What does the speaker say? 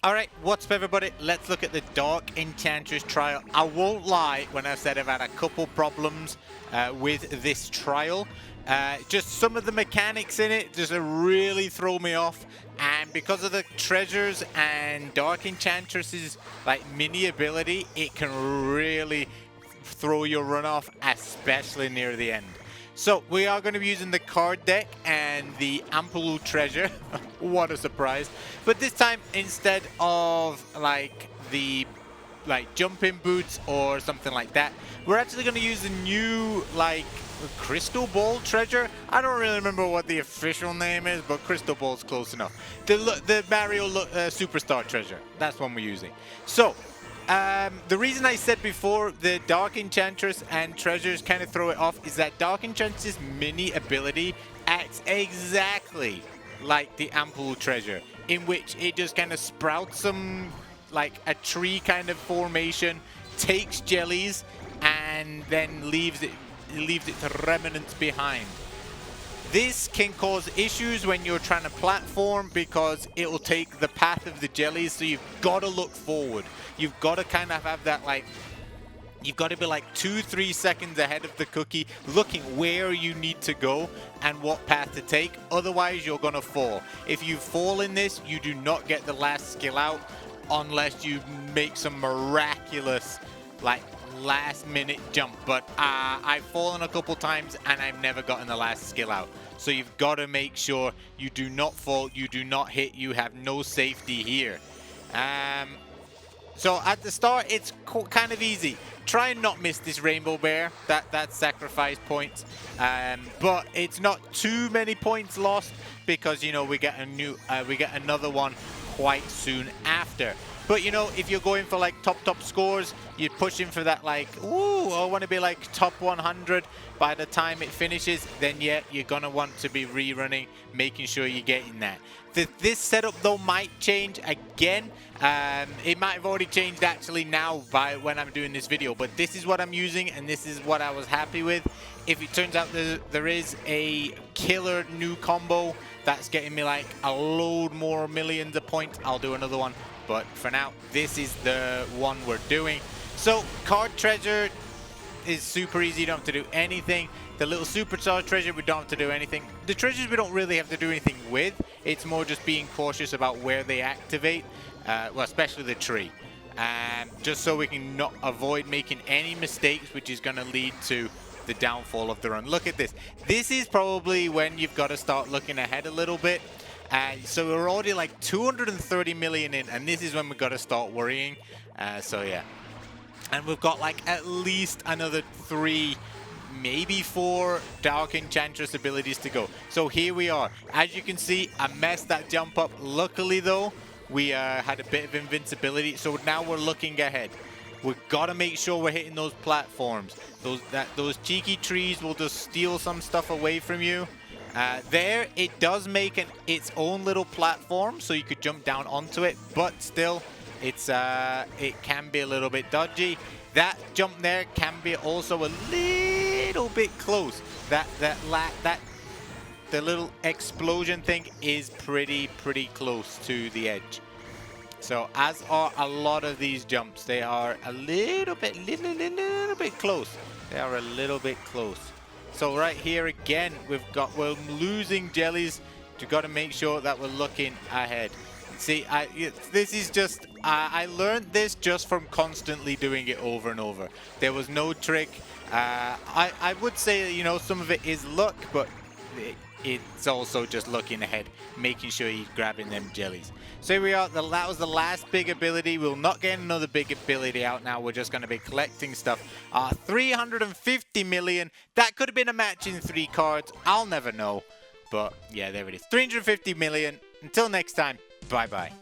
Alright, what's up everybody? Let's look at the Dark Enchantress trial. I won't lie when I said I've had a couple problems with this trial. Just some of the mechanics in it just really throw me off. And because of the treasures and Dark Enchantress's like mini ability, it can really throw your run off, especially near the end. So we are going to be using the card deck and the Ampulu treasure. What a surprise. But this time, instead of the jumping boots or something like that, we're actually going to use the new crystal ball treasure. I don't really remember what the official name is, but crystal ball's close enough. The Mario superstar treasure, that's one we're using. So the reason I said before the Dark Enchantress and treasures kind of throw it off is that Dark Enchantress's mini ability acts exactly like the Ampulu treasure, in which it just kind of sprouts some like a tree kind of formation, takes jellies, and then leaves its remnants behind. This can cause issues when you're trying to platform because it will take the path of the jellies, so you've got to look forward. You've got to kind of have that you've got to be like 2-3 seconds ahead of the cookie, looking where you need to go and what path to take. Otherwise, you're going to fall. If you fall in this, you do not get the last skill out unless you make some miraculous last minute jump. But I've fallen a couple times and I've never gotten the last skill out. So you've got to make sure you do not fall, you do not hit, you have no safety here. So at the start, it's kind of easy. Try and not miss this rainbow bear. That's sacrifice points. But it's not too many points lost because we get another one quite soon after. But if you're going for top scores, you're pushing for that ooh, I want to be top 100 by the time it finishes, then yeah, you're going to want to be rerunning, making sure you're getting that. This setup though might change again. It might have already changed actually now by when I'm doing this video, but this is what I'm using and this is what I was happy with. If it turns out there is a killer new combo that's getting me a load more millions of points, I'll do another one. But for now, this is the one we're doing. So card treasure is super easy. You don't have to do anything. The little superstar treasure, we don't have to do anything. The treasures we don't really have to do anything with. It's more just being cautious about where they activate. Well, especially the tree. Just so we can not avoid making any mistakes, which is going to lead to the downfall of the run. Look at this. This is probably when you've got to start looking ahead a little bit. So we're already 230 million in, and this is when we've got to start worrying. So yeah. And we've got at least another 3, maybe 4 Dark Enchantress abilities to go. So here we are. As you can see, I messed that jump up. Luckily though, we had a bit of invincibility. So now we're looking ahead. We've got to make sure we're hitting those platforms. Those cheeky trees will just steal some stuff away from you. There, it does make its own little platform, so you could jump down onto it, but still, it can be a little bit dodgy. That jump there can be also a little bit close. The little explosion thing is pretty close to the edge. So as are a lot of these jumps, they are a little bit close. They are a little bit close. So right here again, we're losing jellies. We've got to make sure that we're looking ahead. See, this is just, I learned this just from constantly doing it over and over. There was no trick. I would say, some of it is luck, but it's also just looking ahead, making sure you're grabbing them jellies. So here we are. That was the last big ability. We'll not get another big ability out now. We're just going to be collecting stuff. 350 million. That could have been a match in 3 cards. I'll never know. But yeah, there it is. 350 million. Until next time, bye-bye.